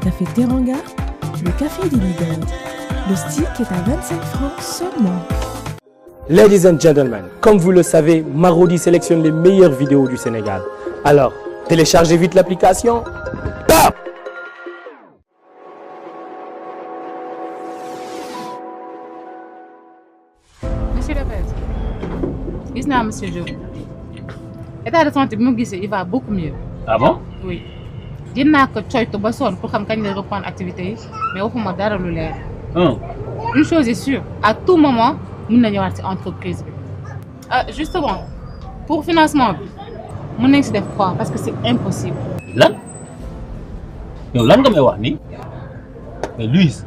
Café Teranga, le café des leaders. Le stick est à 25 francs seulement. Ladies and gentlemen, comme vous le savez, Marodi sélectionne les meilleures vidéos du Sénégal. Alors, téléchargez vite l'application. Bam! Monsieur Lopez, gis naa monsieur Diop. État de santé bi mu gisee il va beaucoup mieux. Ah bon? Oui. Jën naa ko coytu ba sonn pour xam kañ la reprendre activité yi mais waxuma dara lu leer. Une chose est sûre, à tout moment mën na ñëwaat ci entreprise bi. Justement, pour financement bi mën nañ ci def quoi parce que c'est impossible. Lan? Yow lan nga may wax nii? Mais Louise,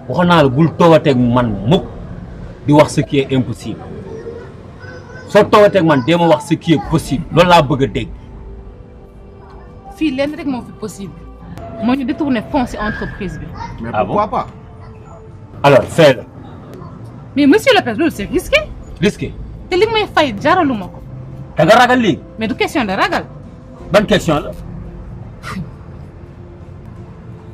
waxoon naa la bul toogateeg man mukk di wax ce qui est impossible. Soo toogateeg man dee ma wax ce qui est possible loolu laa bëgg a dégg. Fii lenn rek moo fi possible. Moo ñu détourner fonds ci entreprise bi. Mais pourquoi pas? Alors fais-le. Mais monsieur Lopez loolu c'est risqué. Risqué. te li may fay jaraluma ko. Da nga ragal lii. mais du question de ragal. Ban question la.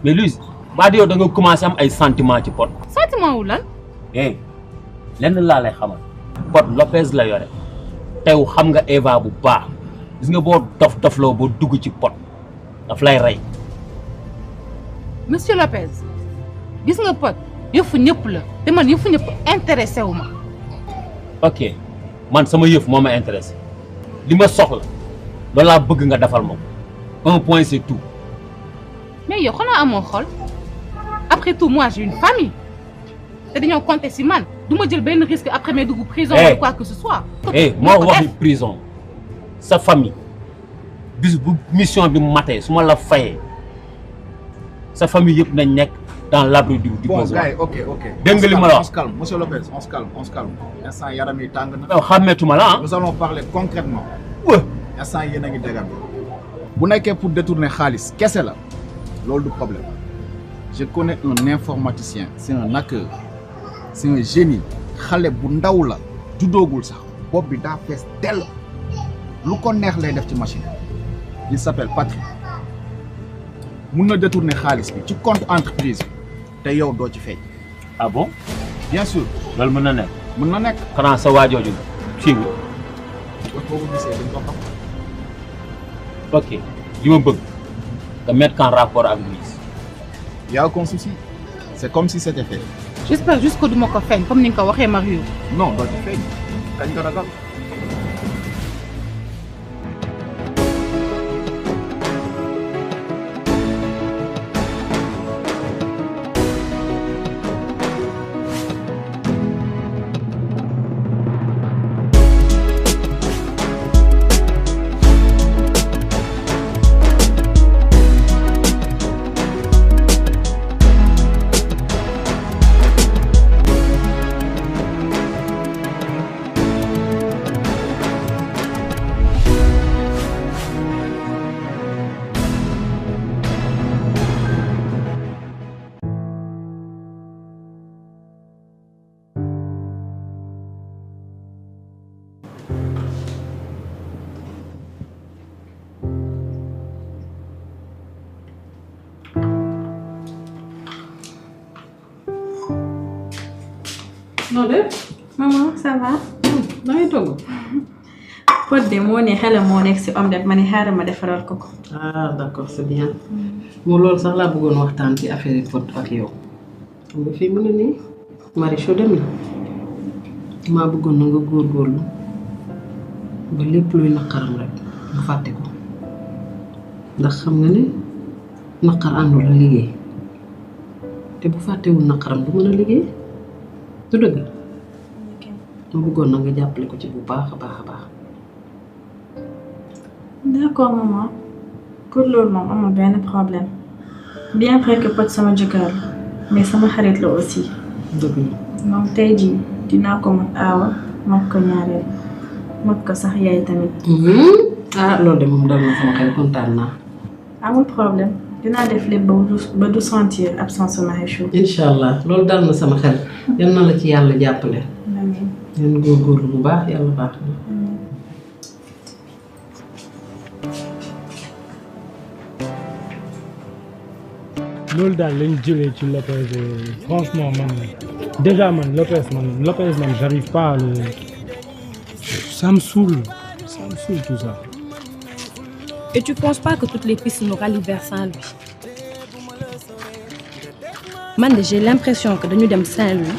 Mais Louise baa di yow da nga commencé am ay sentiments ci Pod. sentiment wu lan. Lenn laa lay xamal. Pod Lopez la yore. Tew xam nga Eva bu baax. Gis nga boo dof-dofloo boo dugg ci Pod daf lay rey. Monsieur Lopez gis nga Pod yëfu ñëpp la te man yëfu ñëpp intéressé wu ma. Ok man sama yëf moo ma intéressé li ma soxla loolu laa bëgg nga defal ma ko. Un point c'est tout. mais yow xanaa amoo xol après tout moi j'ai une famille te dañoo compter si man du ma jël benn risque après may dugg prison ou quoi que ce soit. moo waxi prison sa famille bis bu mission bi matee su ma la fayee sa famille yëpp nañ nekk dans l'abri du besoin. Bon gars, ok. Dégg nga li ma la wax. On se calme, monsieur Lopez, on se calme. Instant yaram yi tàng na. yow xàmmeetuma la Nous allons parler concrètement. Ouais. Instant yéen a ngi dégal. Bu nekkee pour détourner xaalis kese la loolu du problème. Je connais un informaticien, c'est un hacker, c'est un génie. Xale bu ndaw la juddoogul sax bopp bi daa fees dell lu ko neex lay def ci machine. Il s'appelle Patrick. Mun na détourner xaalis bi ci compte entreprise bi te yow doo ci fay. Ah bon? Bien sûr. loolu mën na nekk. Mën na nekk. xanaa sa waajooju siiwul. boo ko gisee dañ ko xam. Ok li ma bëgg nga mettre en rapport ak Louise. Y a aucun souci. C'est comme si c'était fait. j'espère juste que du ma ko feeñ comme ni nga ko waxee Mario. Non doo ci feeñ. kañ ko ragal. noo def. maman ça va. da ngay togg. Pod de moo ne xelam moo nekk si omelette ma ne xaaral ma defaral ko ko. Ah d'accord c'est bien. moo loolu sax laa bëggoon waxtaan ci affaire yi Pod ak yow. xam nga fii mu ne nii Marichou dem na. maa bëggoon na nga góorgóorlu ba lépp luy naqaram rek nga fàtte ko ndax xam nga ne naqar àndul la liggéey te bu fàttewul naqaram du mën a liggéey du dëgg. ma bëggoon na nga jàppale ko ci bu baax a baax. d'accord maman pour loolu moom amul benn problème bien vrai que Pod sama jëkkër la mais sama xarit la aussi. dëgg la. moom tey jii dinaa ko mot aawa mot ko ñaareel mot ko sax yaay tamit. ah loolu de moom dal na sama xel kontaan naa. amul problème dinaa def lépp ba du sentir absence su Marichou. incha allah loolu dal na sama xel yal na la ci yàlla jàppale. amiin. ngeen góorgóorlu bu baax yàlla baax na. loolu daal lañ jëlee ci Lopez franchement man déjà man Lopez man j'arrive pas à le ça me saoule tout ça. Et tu penses pas que toutes les pistes nous rallient vers Saint-Louis? Man de j'ai l'impression que dañu dem Saint-Louis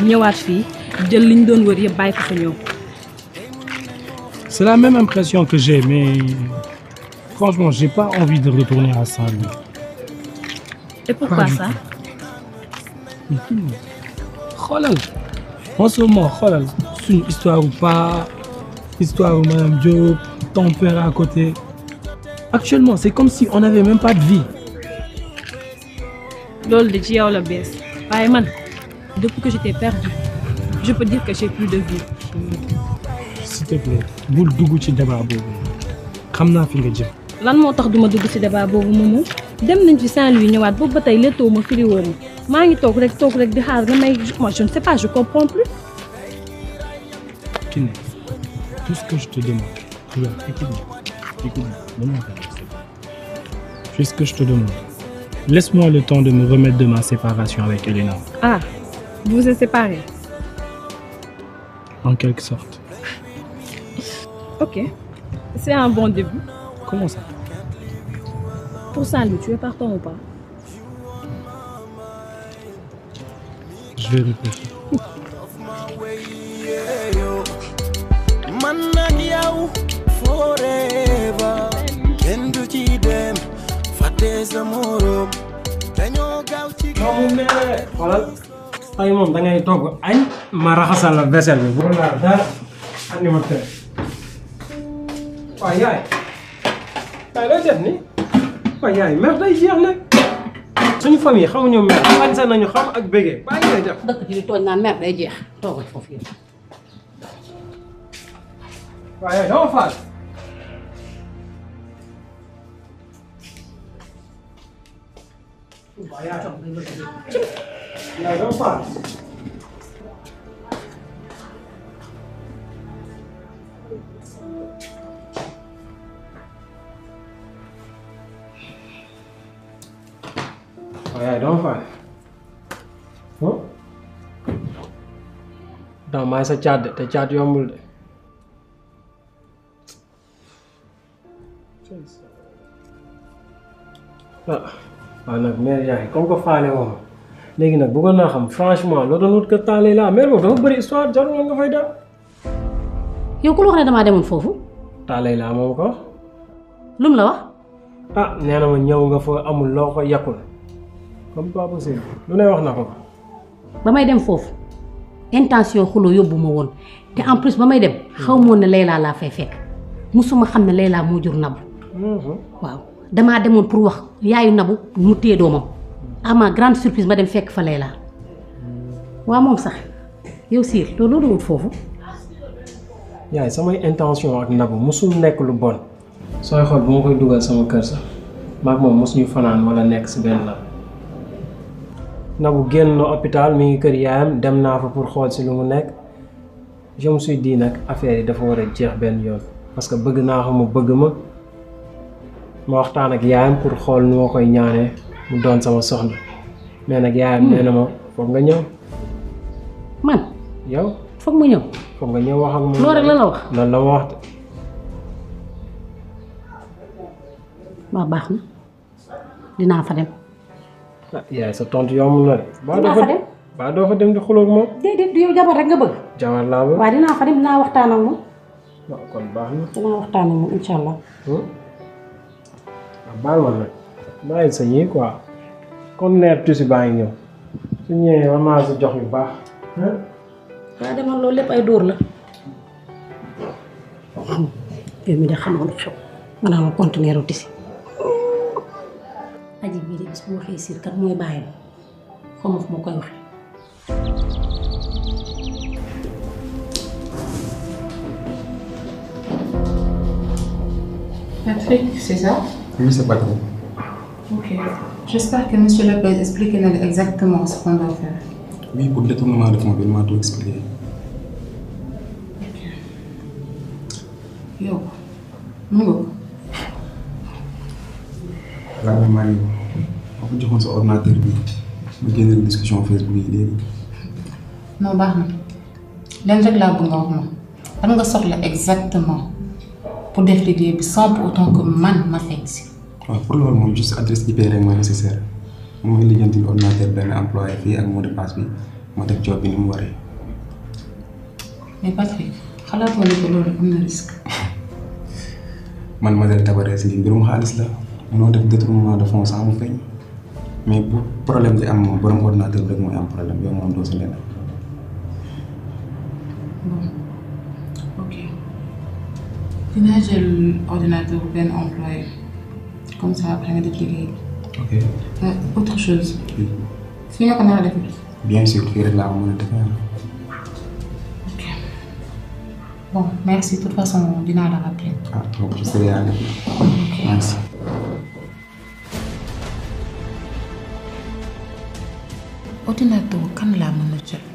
ñëwaat fii jël liñ doon wër yëpp bàyyi ko fa ñëw. C'est la même impression que j'ai mais franchement j'ai pas envie de retourner à Saint-Louis. Et pourquoi ça? xoolal en ce moment xoolal suñu histoire ou pas histoire ou Madame Diop ton père à côté actuellement c'est comme si on n'avait même pas de vie. loolu de ci yow la bees waaye man depuis que j'étais perdue je peux dire que j'ai plus de vie. s'il te plaît bul dugg ci débat boobu xam naa fi nga jëm. lan moo tax duma dugg ci débat boobu moomu dem nañ ci Saint-Louis ñëwaat boobu ba tey léttoo ma firi woo ma maa ngi toog rek di xaar nga may moi je ne sais pas je comprends plus. Kiné tout ce que je te demande regarde écoute-moi donne-moi ta tête. Fais ce que je te demande. Laisse-moi le temps de me remettre de ma séparation avec Elena. Ah, vous vous êtes séparés? En quelque sorte. Ok, c'est un bon début. Comment ça? Pour Saint-Louis, tu es partant ou pas? Je vais réfléchir. xoolal ay moom da ngay togg añ ma raxasal la vaisselle bi bu la dara andi ma tey waaw yaay looy def ni waaw yaay mer day jeex nag suñu famille xamuñu mer sañse nañu xam ak bégee bàyyi lay def dëkk ci di tooñ naan mer day jeex toogal foofu yéen. waaw yaay dama faal waaw yaay dama faal waaye dama faale dama maay sa caat de te caat yombul de waaw nag mère yaay comme que faale moom léegi nag bëggoon naa xam franchement loo doon wut kër Taalay laa mère boobu dafa bëri histoire jarul nga fay dem. yow ku la wax ne damaa demoon foofu. Taalay laa moom ko. lu mu la wax. ah nee na ma ñëw nga fa amul loo ko yàqul comme pas possible lu ne wax na ko. ba may dem foofu intention xuloo yóbbu ma woon te en plus ba may dem xaw ma woon ne Layla laa fay fekk musuma xam ne Layla moo jur Nabou. waaw damaa demoon pour wax yaayu Nabou mu téye doomam à ma grande surprise ma dem fekk fa Layla waaw moom sax yow Siir loolu la wut foofu. yaay samay intention ak Nabou musul nekk lu bon sooy xool bu ma koy dugal sama kër sax maag moom mosuñu fanaan wala nekk si benn lal. Nabou génn na hôpital mi ngi kër yaayam dem naa fa pour xool si lu mu nekk je me suis dit nag affaire yi dafa war a jeex benn yoon parce que bëgg naa ko mu bëgg ma waxtaan ak yaayam pour xool nu ma koy ñaanee mu doon sama soxna mais nag yaayam nee na ma foog nga ñëw. man yow foog ma ñëw. foog nga ñëw wax ak moom. loolu rek la la wax. loolu la ma wax de. waaw baax na dinaa fa dem. ah yaay sa tontu yomb na de. dinaa fa dem ba doo fa dem di xuloo ak moom. déedéet du yow jabar rek nga bëgg. jabar laa bëgg. waaw dinaa fa dem dinaa waxtaan ak moom. waaw kon baax na. dinaa waxtaan ak moom incha allah. waaw baal ma nag bàyyi sa ñii quoi kon neer tuuti baa ngi ñëw su ñëwee man maa si jox yu baax. waaw demal loolu lépp ay dóor la. yow mi de xamoon xew nga naa ma conteneur tisi. aji bii de bis bu waxee Siir kat mooy bàyyi xaw ma fu ma koy waxee. Patrick, c'est ça? Oui, c'est Patrick. Ok. J'espère que M. Lopez explique exactement ce qu'on doit faire. Oui, pour le détournement de fonds, il m'a tout expliqué. Ok. Yo, Mungo. La même Marie, ko joxoon sa ordinateur bi ma génne discussion Facebook yi léegi. non baax na leen rek laa bëgg nga wax ma lan nga soxla exactement pour def liggéey bi sans pour autant que man ma fekk si. waaw pour loolu moom juste adresse IP rek mooy nécessaire mooy lijjanti ordinateur benn employé fii ak mot de passe bi ma def job bi ni mu waree. mais Patrick xalaatoo ni ko loolu am na risque. man Madel Tabarès li mbirum xaalis la mënoo def détournement de fonds sans mu feeñ mais bu problème di am moom borom ordinateur bi rek mooy am problème yow moom doo si leneen. bon ok dinaa jël ordinateur bu benn employé comme ça après nga def liggéey bi. ok. autre chose. oui. fi nga ko nar a defee. bien sûr fii rek laa ko mën a defee. ok bon merci de toute façon dinaa la rappeler. ah donc je serai à l'aise. ok merci. ordinateur kan laa mën a jël.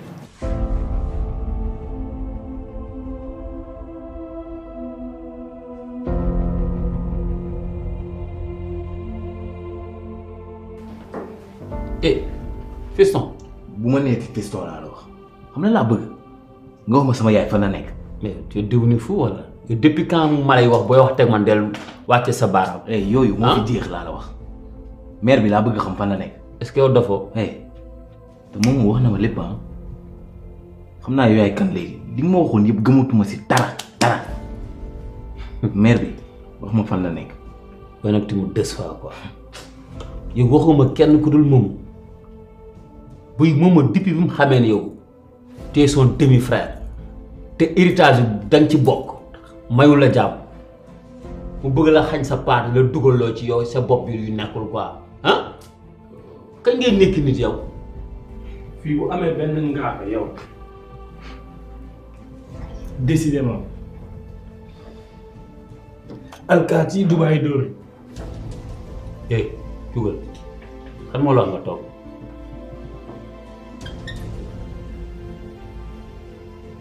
fiston bu ma neeti fiston laa la wax xam na laa bëgg nga wax ma sama yaay fan la nekk. mais tu es devenu fou wala depuis quand ma lay wax booy wax teg man del wàcce sa baaraam. yooyu moo fi jeex laa la wax mère bi laa bëgg xam fan la nekk. est-ce que yow dafoo. te moom wax na ma lépp xam naa yow yaay kan léegi li ma waxoon yëpp gëmatuma si dara mère bi wax ma fan la nekk. waaye nag tamit des fois quoi yow waxuma kenn ku dul moom buy moom depuis bi mu xamee ne yow tu es son demi frère te héritage bi danga ci bokk mayu la jàmm mu bëgg la xañ sa part la dugaloo ci yow sa bopp bi yu nekkul quoi ah kañ ngay nekk nit yow. fii bu amee benn ngaaka yow décidément alkaati yi Dubaay dóor. dugal xam moo la nga toog.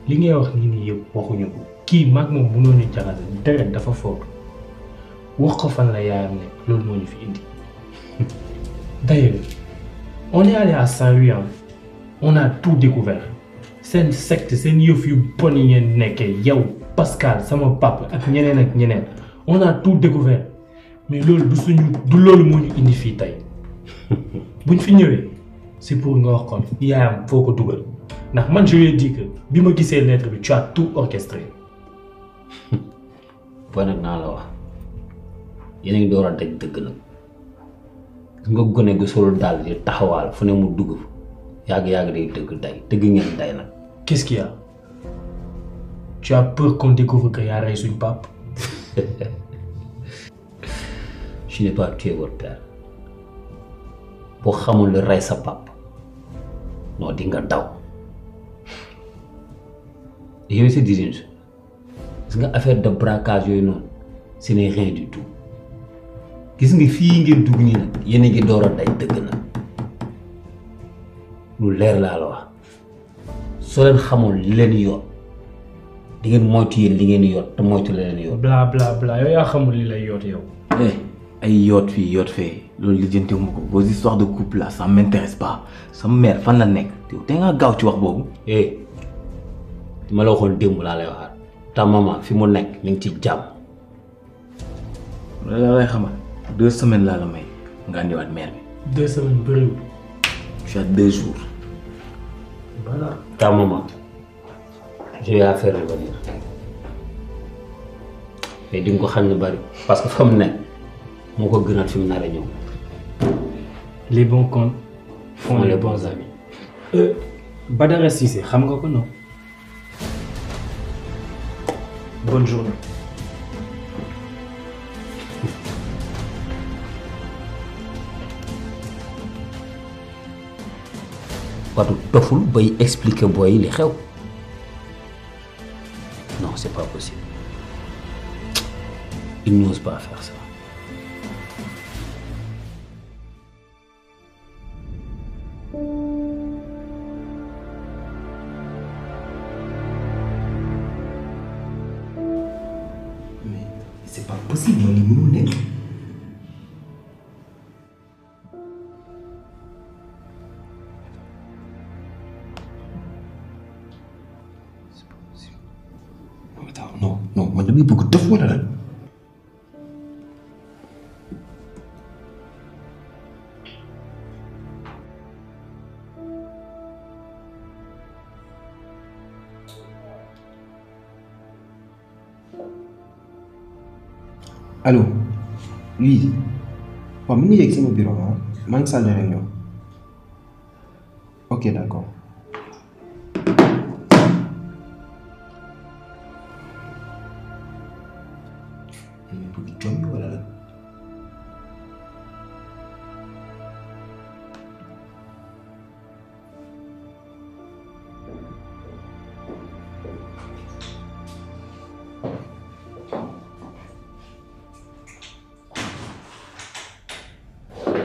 li ngay wax nii yëpp waxuñu ko kii mag moom mënoo ñu jaxase deret dafa foog wax ko fan la yaayam ne loolu moo ñu fi indi. D'ailleurs on est allé à Saint-Louis on a tout découvert seen secte seen yëf yu bon yi ngeen nekkee yow Pascal sama papa ak ñeneen on a tout découvert mais loolu du loolu moo ñu indi fii tey buñ fi ñëwee c'est pour nga wax kon yaayam foo ko dugal ndax man je lui ai dit que bi ma gisee lettre bi tu as tout orchestré. booy nag naa la wax yéen a ngi door a daj dëgg nag nga gone gu sol daal di taxawaal fu ne mu dugg yàgg day dëgg ngeen day nag. Qu'est-ce qu'il y a? Tu as peur qu'on découvre que yaa rey suñu pape? Je n'ai pas tué votre père boo xamul la rey sa pape non di nga daw yow c'est dire gis nga affaire de braquage yooyu noonu ce n'est rien du tout gis nga fii ngeen dugg nii nag yéen a ngi door a day dëgg nag lu leer laa la wax soo leen xamoon li leen yoon di ngeen moytu yéen li ngeen yoot te moytu la leen yoon. bla bla bla yow yaa xamul li lay yoot yow. ay yoot fii yoot fee loolu lijjantiwuma ko vos histoires de couple là ça m'intéresse pas sama mère fan la nekk te nga gaaw ci wax boobu. ma la waxoon démb laa lay waxaat ta maman fi mu nekk mi ngi ci jàmm. la lay xamal 2 semaines laa la may nga andiwaat mère bi. 2 semaines bëriwul. tu as 2 jours. voilà. ta maman je vais la faire revenir mais di nga ko xam ne bari parce que fa mu nekk moo ko gënaat fi mu nar a ñëw. les bons comptes font les bons amis. Badara Cissé xam nga ko non. bonne journée. Badou doful bay expliquer booy li xew non c'est pas possible il n'ose pas faire ça. mais c'est pas possible man li mënul nekk. man damay bëgg def wala lan. Allô, oui. Waaw mu ngi yegg sama bureau maa ngi salle de réunion. Ok, d'accord.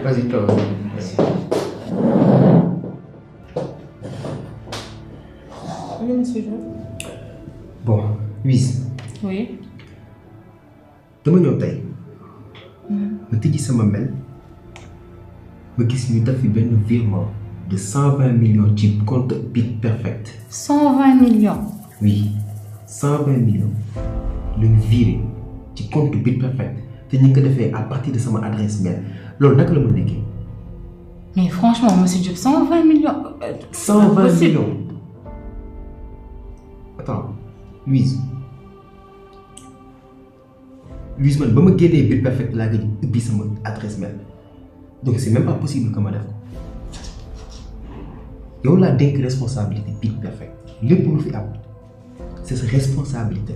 Vas-y, toi. Oui, monsieur. Bon, Louise. Oui. dama ñëw tey. ma tijji sama mail ma gis ñu def fi benn virement de 120 millions ci compte Bit Perfect. 120 millions. Oui, 120 millions. Le viré ci compte Bit Perfect te ñu ngi ko defee à partir de sama adresse mail loolu naka la mu nekkee. Mais franchement, monsieur Diop, 120 millions. 120 millions. Attends, Louise. Louise, man, ba ma génnee Bit Perfect laa gëj ubbi sama adresse mail. Donc c'est même pas possible que ma def ko. Yow laa dénk responsabilité Bit Perfect. Lépp lu fi am, c'est sa responsabilité.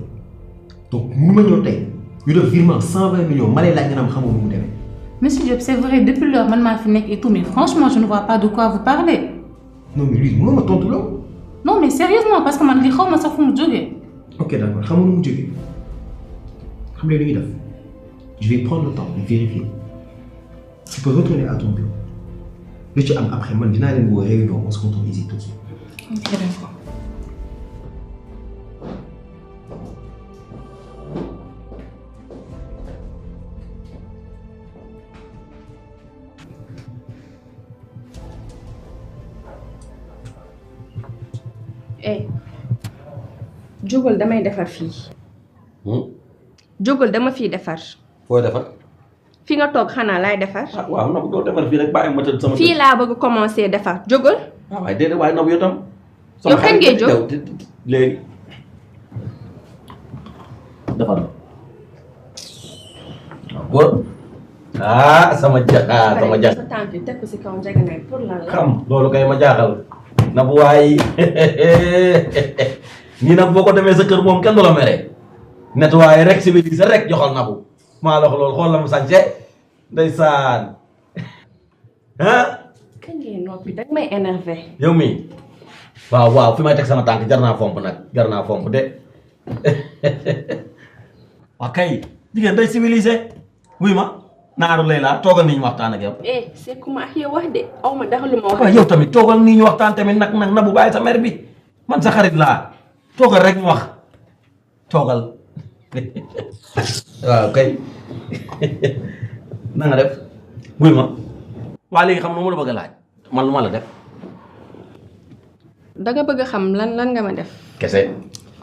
Donc mënu ma ñëw tey ñu def virement 120 millions ma lay laaj nga naan xamoo nu mu demee. Monsieur Diop, c'est vrai, depuis lors, man maa fi nekk et tout, mais franchement, je ne vois pas de quoi vous parlez. Non mais Louise, mënoo ma tontu loolu. Non mais sérieusement, parce que man li xaw ma sax fu mu jógee. Ok, d'accord, xamoo nu mu jógee. Xam nga lu ñuy def. Je vais prendre le temps de vérifier. Tu peux retourner à ton bureau. Lu ci am après man dinaa leen woo réunion, on se retrouve ici tout de suite. Ok, d'accord. jógal damay defar fii. jógal dama fii defar. fooy defar. fi nga toog xanaa laay defar. ah waaw Nabou doo defar fii rek bàyyi ma tëdd sama. fii laa bëgg commencer defar jógal. waaw waaye déedéet waaye Nabou yow tam. yow kañ ngay jóg léegi defar na. waaw. ah sama jaxa sama jax. sa tànk yi teg ko si kaw njëganaay pour lan la. xam loolu kay ma jaaxal. Nabou waay nii nag boo ko demee sa kër moom kenn du la mere nettoyé rek civilisé rek joxal Nabou maa la wax loolu xool la mu sañse ndeysaan ah. kañ ngay noppi dag may énervé. yow mii waaw waaw fi may teg sama tànk jar naa fomp nag jar naa fomp de waa kay jigéen day civilisé wuy ma naaru lay laa toogal nii ñu waxtaan ak yow. c'est comment ak yow wax de aw ma dara lu ma wax. waaw yow tamit toogal nii ñu waxtaan tamit nag Nabou bàyyi sa mer bi man sa xarit laa toogal rek ñu wax toogal waaw kay na nga def wuy ma waa léegi xam nga mu la bëgg a laaj man lu ma la def. danga bëgg a xam lan nga ma def. kese.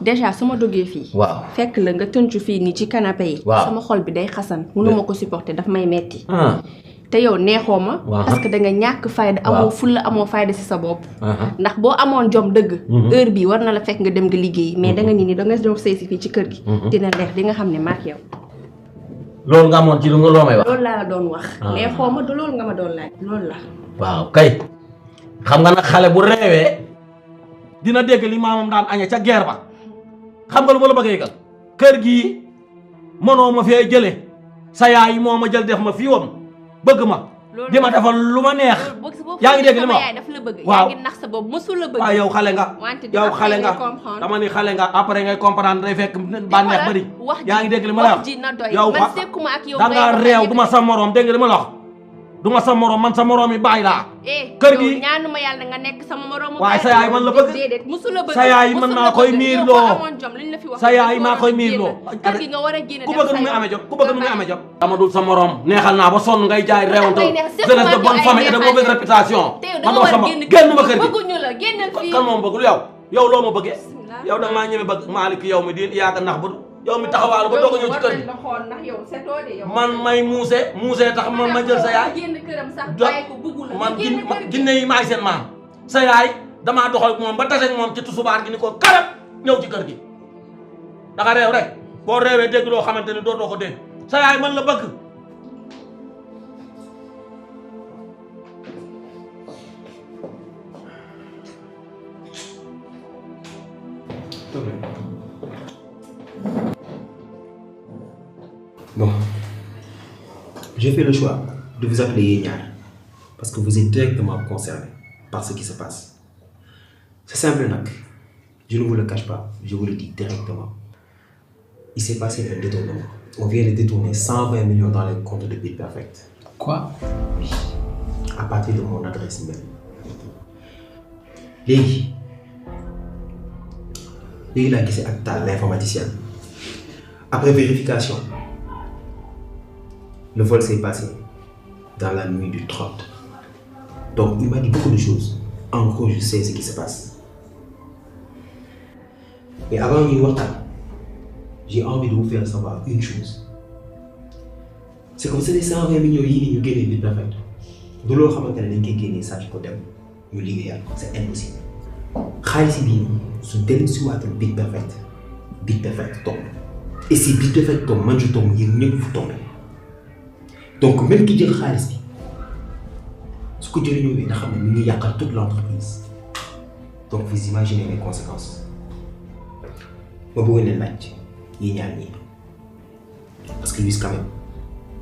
déjà su ma duggee fii. waaw fekk la nga tëncu fii nii ci canapé yi. waaw sama xol bi day xasan. mënuma ko supporter daf may metti. ah. te yow neexoo ma. waaw parce que da nga ñàkk fayda. waaw amoo fulla amoo fayda si sa bopp. ndax boo amoon jom dëgg. heure bii war na la fekk nga dem nga liggéey mais da nga nii da nga doon sëy si fii ci kër gi. dina leer di nga xam ne maak yow. loolu nga amoon ci lu nga loo may wax. loolu laa la doon wax. neexoo ma du loolu nga ma doon laaj loolu la. waaw kay xam nga nag xale bu reewee dina dégg li maamam daan añe ca guerre ba xam nga lu ma la bëgg a yëgal kër gii mënoo ma fee jële sa yaay moo ma jël def ma fii woon bëgg ma di ma defal lu ma neex yaa ngi dégg li ma wax waaw yaa ngi nax sa bopp mosul la bëgg. waaw yow xale nga yow xale nga dama ni xale nga après ngay comprendre day fekk bànneex bari yaa ngi dégg li ma la wax yow da nga réew du ma sa morom dégg nga li ma la wax du ma sa morom man sa morom yi bàyyi laa. kër gi ñaanuma yàlla nga nekk sama morom. waaye sa yaay man la bëgg déedéet musu la bëgg sa yaay man maa koy miirloo sa yaay maa koy miirloo. kër gi nga war a génn ku bëgg nu muy amee jom ku bëgg nu muy amee jom. dama dul sa morom neexal naa ba sonn ngay jaay réewantal jeunesse de bonne famille et de mauvaise réputation. man doo sama génn ma kër gi bëgguñu la génnal fii kan moom bëggul yow loo ma bëggee yow da maa ñeme bëgg Malick yow mi di yaaka ndax bu yow mi taxawaalu ba doog a ñëw ci kër gi man may muuse tax ma jël sa yaay man ginne yi maay seen maam sa yaay damaa doxal ak moom ba tase ak moom ci tusubaar gi ni ko karab ñëw ci kër gi da nga réew rek boo réewee dégg loo xamante ni dootoo ko dégg sa yaay man la bëgg. Bon, j'ai fait le choix de vous appeler Yéniar parce que vous êtes directement concerné par ce qui se passe. C'est simple, Nak. Je ne vous le cache pas, je vous le dis directement. Il s'est passé un détournement. On vient de détourner 120 millions dans les comptes de Beat Perfect. Quoi? Oui. À partir de mon adresse mail. Légui, il a guessé à l'informaticien. Après vérification, le vol s'est passé dans la nuit du 30. Donc il m'a dit beaucoup de choses. En gros, je sais ce qui se passe. Mais avant de voir ça, j'ai envie de vous faire savoir une chose. C'est comme si les 120 millions de gagnent Beat Perfect. De l'eau, ça, c'est impossible. Khalis bi su dellu si waatal Beat Perfect tombe et si Beat Perfect tombe man je tombe yéen ñëpp fu tombe donc même ki jël xaalis bi su ko jëriñoo nga xam ne mu ngi yàqal toute l'entreprise donc vous imaginez les conséquences ma bëggoon leen laaj yi ñaar ñii parce que lui quand même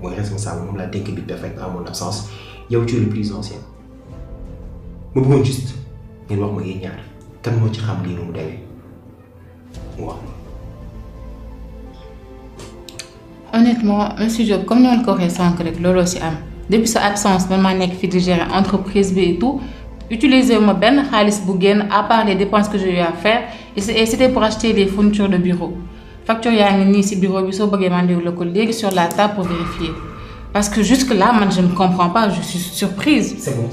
mooy responsable moom laa dénk Beat Perfect en mon absence yow tu es le plus ancien ma bëggoon juste ngeen wax ma yéen ñaar kan moo ci xam lii nu mu demee mu wax ma. Honnêtement monsieur Diop comme ni ma la ko waxee sànq rek looloo ci am depuis sa absence man maa nekk fi di gérer entreprise bi et tout utiliser ma benn xaalis bu génn à part les dépenses que j'ai eu à faire et c'était pour acheter des fournitures de bureau facture yaa ngi nii ci bureau bi soo bëggee mandiw la ko léegi sur la table pour vérifier parce que jusque là man je ne comprends pas je suis surprise. C'est bon.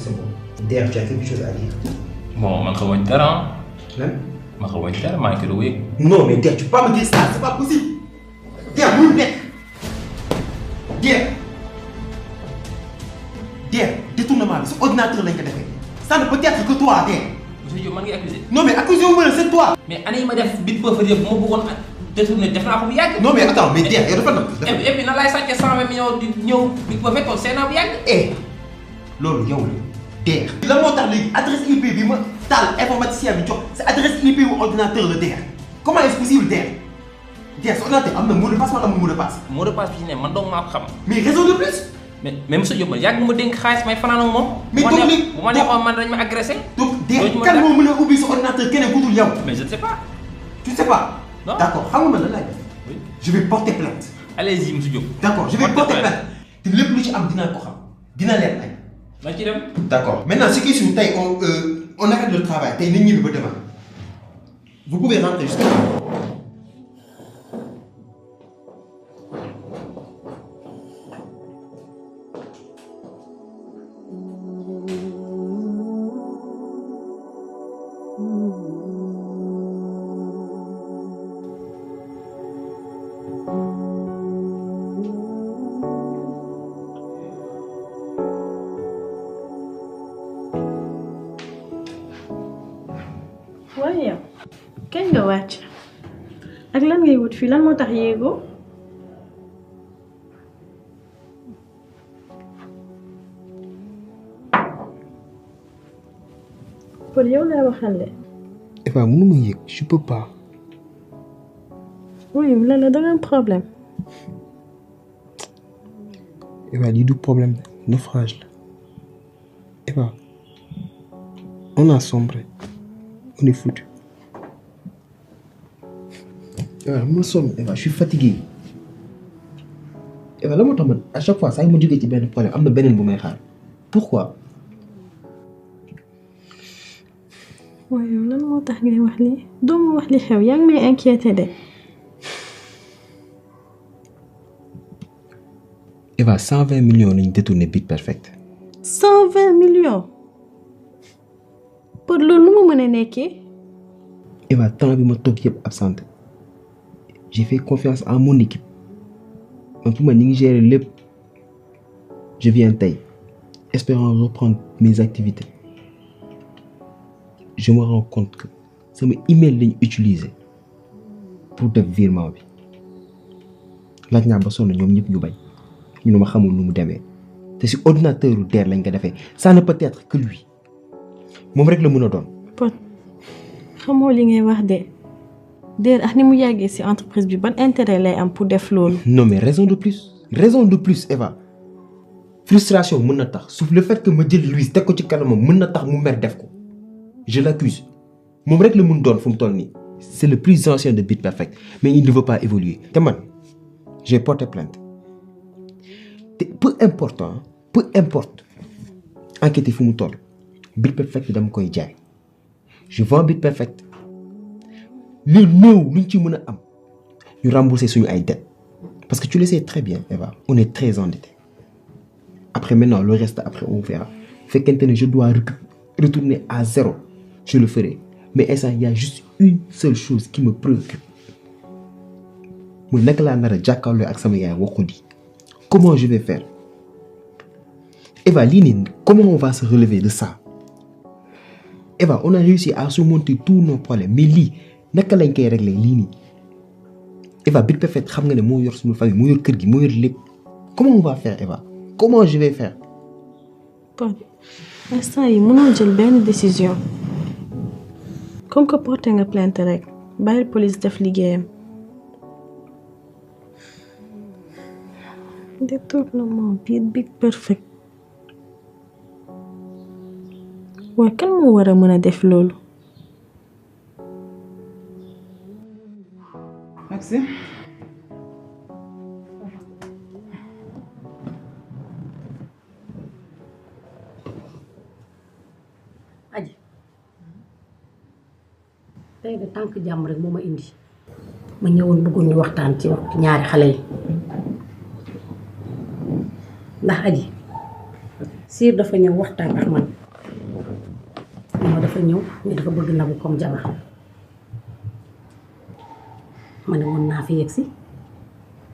Der, tu as quelque chose à dire? Bon man xamuñ dara. Lan? Ma xamuñ dara maa ngi koy doog yëg. Non mais Der, tu peux pas me dire ça, c'est pas possible. Der, mënul nekk. Der, détournement bi sa ordinateur lañ ko defee. Ça ne peut être que toi, Der. Monsieur Diop man ngi accusé. Non mais accusé wu ma la, c'est toi. Mais année yi ma def Beat Perfect yëpp bu ma bëggoon détourné def naa ko bu yàgg. Non mais attends, mais Der, yow dafa nag. Et puis nan laay sàccee 120 millions di ñëw Beat Perfect kon seen naa bu yàgg. Loolu yow la. Der. lan moo tax léegi adresse IP bi ma taal informaticien bi jox c'est adresse IP wu ordinateur la Der. Comment est-ce possible Der? Der, sa ordinateur am na mot de passe wala amul mot de passe? Mot de passe bi ci ne man dong maa ko xam. Mais raison de plus. mais monsieur Diop man yàgg ma dénk xaalis may fanaan ak moom. mais donc bu ma neexoon man dañ ma agressé. donc Der kan moo mën a ubbi sa ordinateur keneen ku dul yow. mais je ne sais pas. Tu ne sais pas? Non. D'accord, xam nga man lan laay def. Oui. Je vais porter plainte. Allez-y monsieur Diop. D'accord, je vais porter plainte. te lépp lu ci am dinaa ko xam dina leer ay. ma ci dem. D'accord. Maintenant ce qui est sûr tey on arrête le travail tey nañ ñibbi ba demain. Vous pouvez rentrer jusqu'à waaye kañ nga wàcc ak lan ngay wut fii lan moo tax yéegoo Paul yow lay waxal de. Eva mënuma yéeg je peux pas. oui lan la da nga am problème. Eva lii du problème naufrage la. Eva on a sombré. On est foutu. Eva, je suis fatigué. Eva, là, à chaque fois, ça me dit que tu as un problème. Je suis un problème. Pourquoi? Ouais, lan moo tax ngay wax li doo ma wax li xew yaa ngi may inquiété de. Eva, 120 millions lañ détourné Beat Perfect. 120 millions. Pour loolu nu mu mën a nekkee. Eva temps bi ma toog yëpp absente J'ai fait confiance à mon équipe. Pour moi, je gère lépp. Je viens taille, espérant reprendre mes activités. Je me rends compte que c'est mon email est utilisé pour le virement. Là, je ne sais pas si l'ordinateur ou DER ça ne peut être que lui. Mon rek le mën a doon. Pod xamoo li ngay wax de DER ak ni mu yàggee ci entreprise bi ban intérêt lay am pour def loolu. Non mais raison de plus Eva. Frustration mën na tax sauf le fait que ma jël Louise teg ko ci kanamam mën na tax mu mer def ko. Je l'accuse. Moom rek le mën doon fu mu toll nii. C'est le plus ancien de Beat Perfect mais il ne veut pas évoluer. Te man j'ai porté plainte. Peu importe enquêter fu mu toll Beat Perfect dama koy jaay. Je vends Beat Perfect. Le néew luñ ci mën a am ñu rembourser suñu ay dettes parce que tu le sais très bien Eva on est très endetté. Après maintenant le reste après on verra. Fekkente ne je dois retourner à zéro je le ferai mais instant il y a juste une seule chose qui me préoccupe mu naka laa nar a jàkkaarloo ak sama yaay waxu di comment je vais faire. Eva lii comment on va se relever de ça. Eva on a réussi à surmonter tous nos problèmes mais lii naka lañ koy régler lii nii. Eva Beat Perfect xam nga ne moo yor suñu famille moo yor kër gi moo yor lépp comment on va faire Eva comment je vais faire. Pod instant yi mënoo jël benn décision comme que porté nga plainte rek bàyyil police def liggéeyam. Détournement Beat Perfect waaye kan moo war a mën a def loolu. Maxime. Aji tey de tànk jàmm rek moo ma indi ma ñëwoon bëggoon ñu waxtaan ci ñaari xale yi ndax Aji Siir dafa ñëw waxtaan ak man moo dafa ñëw mais dafa bëgg Nabou comme jabar ma ne woon naa fi yegg si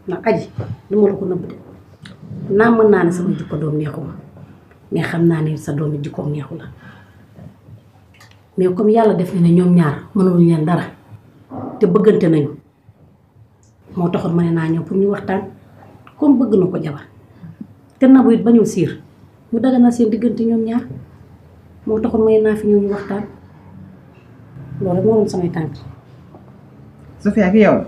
ndax Aji du ma la ko nëbb de naa mën naa ne sama jikko doom neexu ma mais xam naa ne sa doomi jikkoom neexu la mais comme yàlla def na ne ñoom ñaar mënul leen dara te bëggante nañu moo taxoon ma ne naa ñëw pour ñu waxtaan comme bëgg na ko jabar te Nabou it bañul Siir ñu daganal seen diggante ñoom ñaar moo taxoon ma ne naa fi ñëw ñu waxtaan loolu rek moo doon samay tànk. Sofia ak yow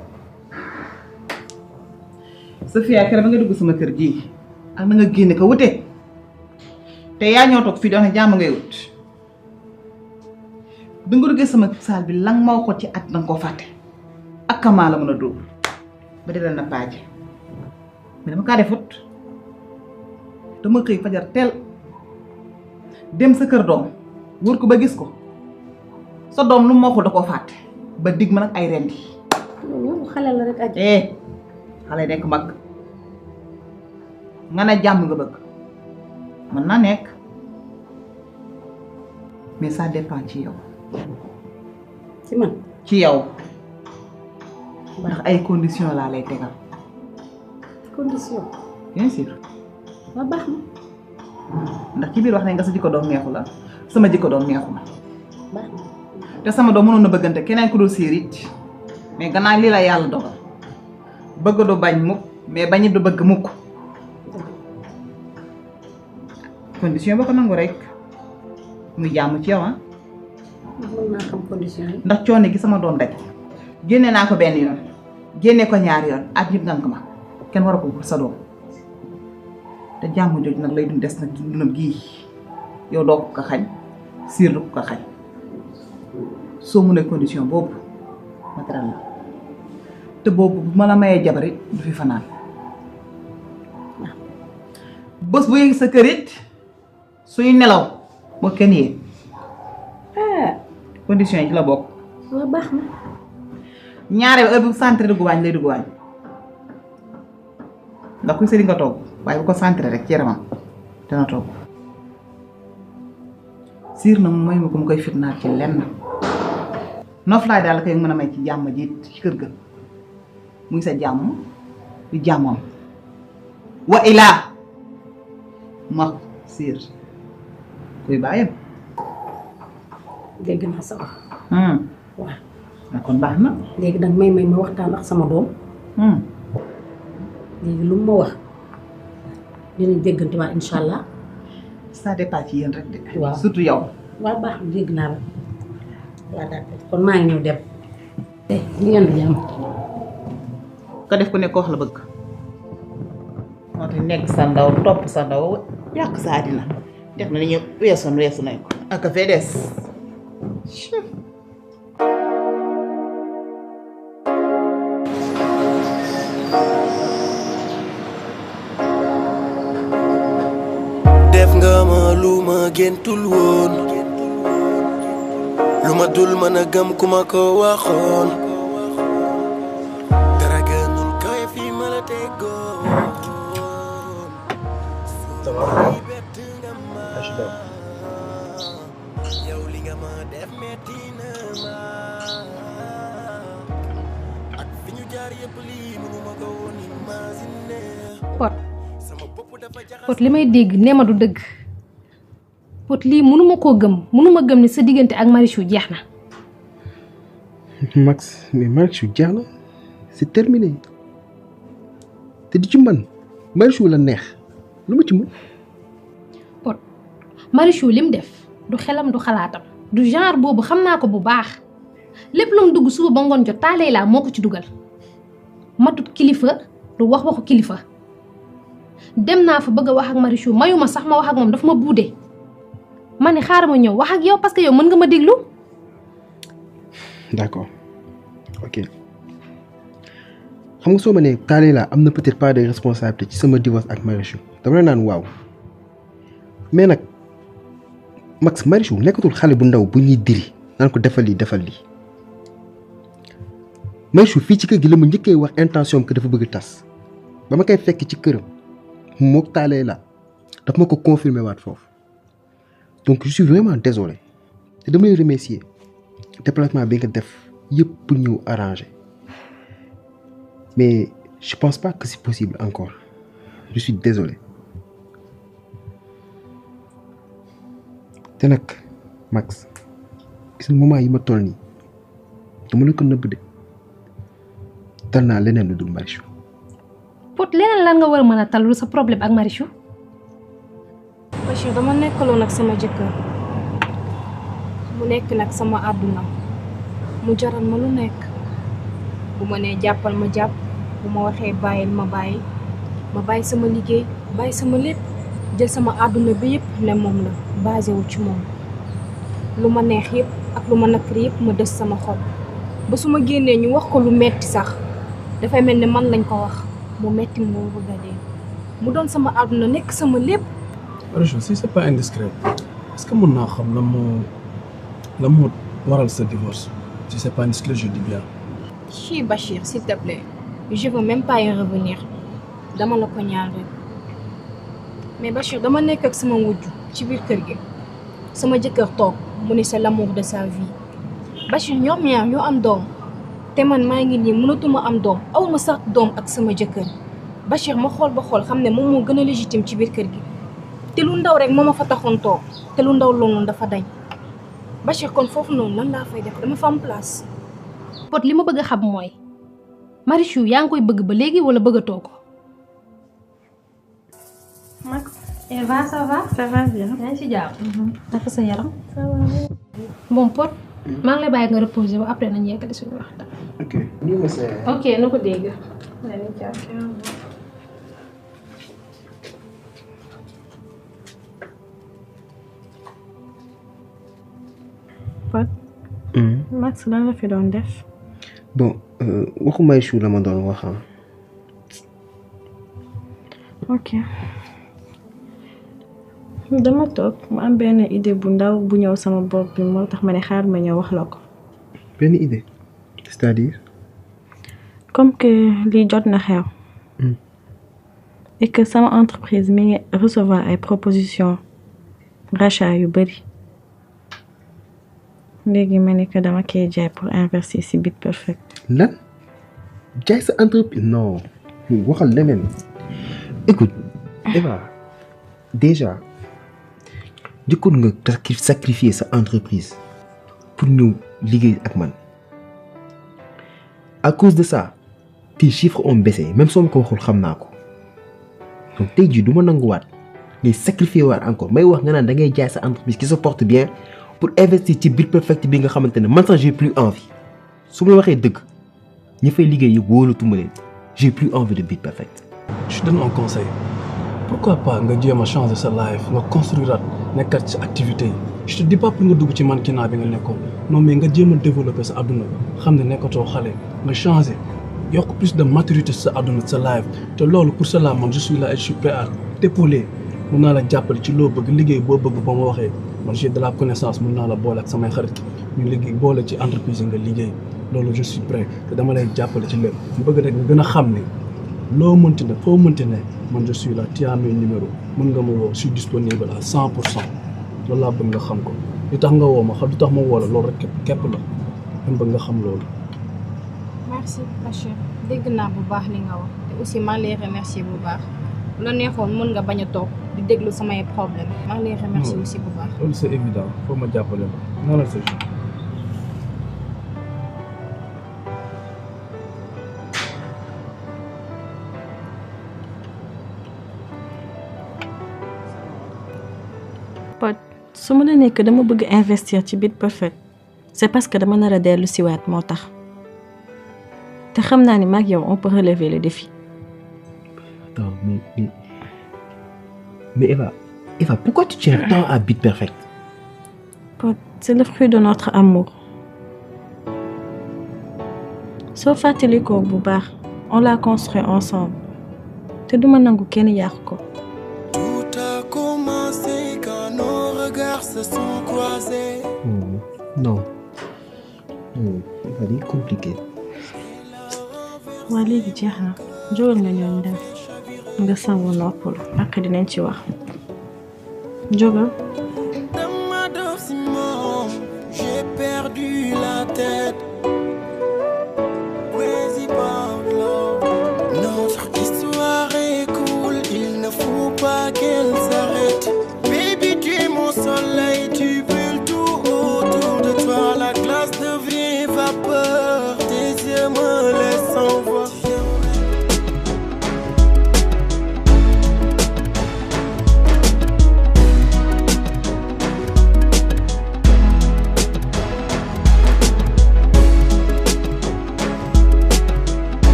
Sofia kër ba nga dugg sama kër gi ak na nga génne ko wute te yaa ñoo toog fii doon ne jàmm ngay wut bi nga duggee sama saal bi lang ma waxoon ci at danga ko fàtte ak kamaa la mën a dóor ba dee na paaje mais dama kaa defut dama xëy fajar teel dem sa kër doom wër ko ba gis ko sa doom lu ma waxul da koo fàtte ba dig ma nag ay rendi loolu xale la rek Aji. xale nekk mag nga ne jàmm nga bëgg mën na nekk mais ça dépend ci yow. ci man ci yow ndax ay conditions laa lay tegal. condition bien sûr. waa baax na. ndax ci biir wax nañ nga sa jikko doom neexu la sama jikko doom neexu ma baax na te sama doom mënoon na bëggante keneen ku dul Siir it mais gannaaw lii la yàlla dogal bëgg du bañ mukk mais bañit du bëgg mukk condition ba ko nangu rek muy jàmm ci yow ah. mën naa xam condition yi. ndax coono gi sama doom daj génne naa ko benn yoon génne ko ñaari yoon at ñëpp ngànk ma kenn war a ko pour sa doom te jàmm jooju nag lay dund des nag dundam gii yow doo ko xañ Siir du ko xañ soo mënee condition boobu matériel la te boobu bu ma la mayee jabar it du fi fanaan bés bu yëg sa kër it suy nelaw boo kenn yéen condition yi ci la bokk. waaw baax na. ñaareel heure bu centré dugg waañ lay dugg waañ ndax kuy sëriñ nga toog waaye bu ko centré rek ci yaramam dana toog Siir na mooy ma ko mu koy fitnaal ci lenn noflaay daal la koy mën a may ci jàmm ji ci kër ga muy sa jàmm di jàmmam wa ilaa ma siir kuy bàyyam dégg naa sa wax waaw kon baax na léegi nag may ma waxtaan ak sama doom léegi lu ma wax dinañ déggante waa incha allah ça dépend ci yéen rek de waaw surtout yow waaw baax na dégg naa la waaw d'accord kon maa ngi ñëw dem li ngeen di jàmm ko def ku nekk wax la bëgg moo tax nekk sa ndaw topp sa ndaw yàq sa àddina def na li ñu weesu nañ ko ak fee des def nga ma lu ma géntul woon lu ma dul mën a gëm ku ma ko waxoon dara gënul kawe fi ma la teggoon yow li nga ma def metti na ma ak fi ñu jaar yëpp lii mënu ma ko woon imaginer Pod li may dégg nee ma du dëgg Pod lii mënuma koo gëm mënuma gëm ni sa diggante ak Marichou jeex na. Max mais Marichou jeex na c'est terminé te di ci man Marichou la neex lu ma ci mën. Pod Marichou lim def du xelam du xalaatam du genre boobu xam naa ko bu baax lépp lu mu dugg suba ba ngoon jot taalee laa moo ko ci dugal matut kilifa du wax waxu kilifa. dem naa fa bëgg a wax ak Marichou mayuma sax ma wax ak moom daf ma buude ma ne xaaral ma ñëw wax ak yow parce que yow mën nga ma déglu. d'accord ok xam nga soo ma nee Talla la am na peut-être pas de responsabilité ci sama divorce ak Marichou dama la naan waaw mais nag Max Marichou nekkatul xale bu ndaw bu ñuy diri naan ko defal lii Marichou fii ci kër gi la ma njëkkee wax intention que dafa bëgg tas ba ma koy fekk ci këram. mook Talla la daf ma ko confirmer waat foofu donc je suis vraiment désolé te dama lay remercier déplacement bi nga def yëpp pour ñëw arranger mais je pense pas que c'est possible encore je suis désolé te nag Max gis nga moment yi ma toll nii dama la ko nëbb de tal naa leneen lu dul Marichou. Pod leneen lan nga war a mën a talul sa problème ak Marichou. Bachir dama nekkaloon ak sama jëkkër mu nekk nag sama àdduna mu jaral ma lu nekk bu ma nee jàppal ma jàpp bu ma waxee bàyyil ma bàyyi sama liggéey bàyyi sama lépp jël sama àdduna bi yëpp ne moom la basé wu ci moom lu ma neex yëpp ak lu ma nakari yëpp ma des sama xol ba su ma génnee ñu wax ko lu metti sax dafay mel ne man lañ ko wax. mu metti moo bëgg a dee mu doon sama àdduna nekk sama lépp. Marichou si c'est pas indiscret est-ce que mën naa xam la moo waral sa divorce si c'est pas indiscret je dis bien. Chi Bachir s'il te plaît je veux même pas y revenir dama la ko ñaan rek mais Bachir dama nekk ak sama wujju ci biir kër gi sama jëkkër toog mu ne c'est l'amour de sa vie Bachir ñoom ñaar ñoo am doom. te man maa ngi nii mënatuma am doom aw ma sax doom ak sama jëkkër Bachir ma xool ba xool xam ne moom moo gën a légitime ci biir kër gi te lu ndaw rek moo ma fa taxoon toog te lu ndaw loolu dafa dañ Bachir kon foofu noonu lan laa fay def dama fa am place. Pod li ma bëgg a xam mooy Marichou yaa ngi koy bëgg ba léegi wala bëggatoo ko. Max. Eva ça va. Ça va bien. yaa ngi ci jàmm. naka sa yaram. ça va. bon Pod. maa ngi lay bàyyi nga reposer ba après nañu yeggale suñu waxtaan. ok ñu ngi see. ok na ko dégg. Pod. Max lan la fi doon def. bon waxu Marichou la ma doon wax. ok. dama toog mu am benn idée bu ndaw bu ñëw sama bopp bi moo tax ma ne xaar ma ñëw wax la ko. benn idée c'est-à-dire. comme que lii jot na xew. et que sama entreprise mi ngi recevoir ay propositions rachat yu bari léegi ma ne que dama koy jaay pour investir ci Bit Perfect. lan jaay sa entreprise non waxal leneen. Écoute Eva déjà jëkkoon nga sacrifier sa entreprise pour ñëw liggéey ak man à cause de ça tes chiffres ont baissé même soo ma ko waxul xam naa ko donc tey jii du ma nanguwaat ngay sacrifier waat encore may wax nga naan da ngay jaay sa entreprise qui se porte bien pour investir ci Build Perfect bi nga xamante ne man sax j'ai plus envie su ma la waxee dëgg ñi fay liggéey yëpp wóolatuma leen j'ai plus envie de Build Perfect. Je donne un conseil. Pourquoi pas nga jéem a changer sa life nga construire nekkat ci activité yi. Je te dis pas pour nga dugg ci mannequinat bi nga nekkoon non mais nga jéem a développer sa àdduna xam ne nekkatoo xale nga changer yokk plus de maturité sa àdduna sa life te loolu pour cela man je suis là et je suis prêt à t'épauler mun naa la jàppale ci loo bëgg liggéey boo bëgg ba ma waxee man j'ai de la connaissance mun naa la boole ak samay xarit ñu liggéey boole ci entreprise yi nga liggéey loolu je suis prêt te dama lay jàppale ci lépp mu bëgg rek nga gën a xam ne loo mënti ne foo mënti ne man je suis là tu as mes numéros mën nga ma woo je suis disponible à 100% loolu laa bëgg nga xam ko li tax nga woo ma xam li tax ma woo la loolu rek képp la dama bëgg nga xam loolu. merci Bachir dégg naa bu baax li nga wax te aussi maa ngi lay remercier bu baax la neexoon mën nga bañ a toog di déglu samay problème maa ngi lay remercier aussi bu baax. loolu c'est évident foo ma jàppale la non la c'est Pod su ma la nekk dama bëgg investir ci Build Perfect c'est parce que dama nar a dellu siwaat moo tax te xam naa ni maag yow on peut relever le défi. Attends mais Eva pourquoi tu tiens tant à Build Perfect? Pod c'est le fruit de notre amour soo fàttalikoo bu baax on l'a construit ensemble te duma nangu kenn yàq ko. Tout a commencé quand nos regards se sont croisés. Non. Eva c'est compliqué. waa léegi jeex na jógal nga ñoom dem nga sangu noppalu ak dinañ ci wax jógal.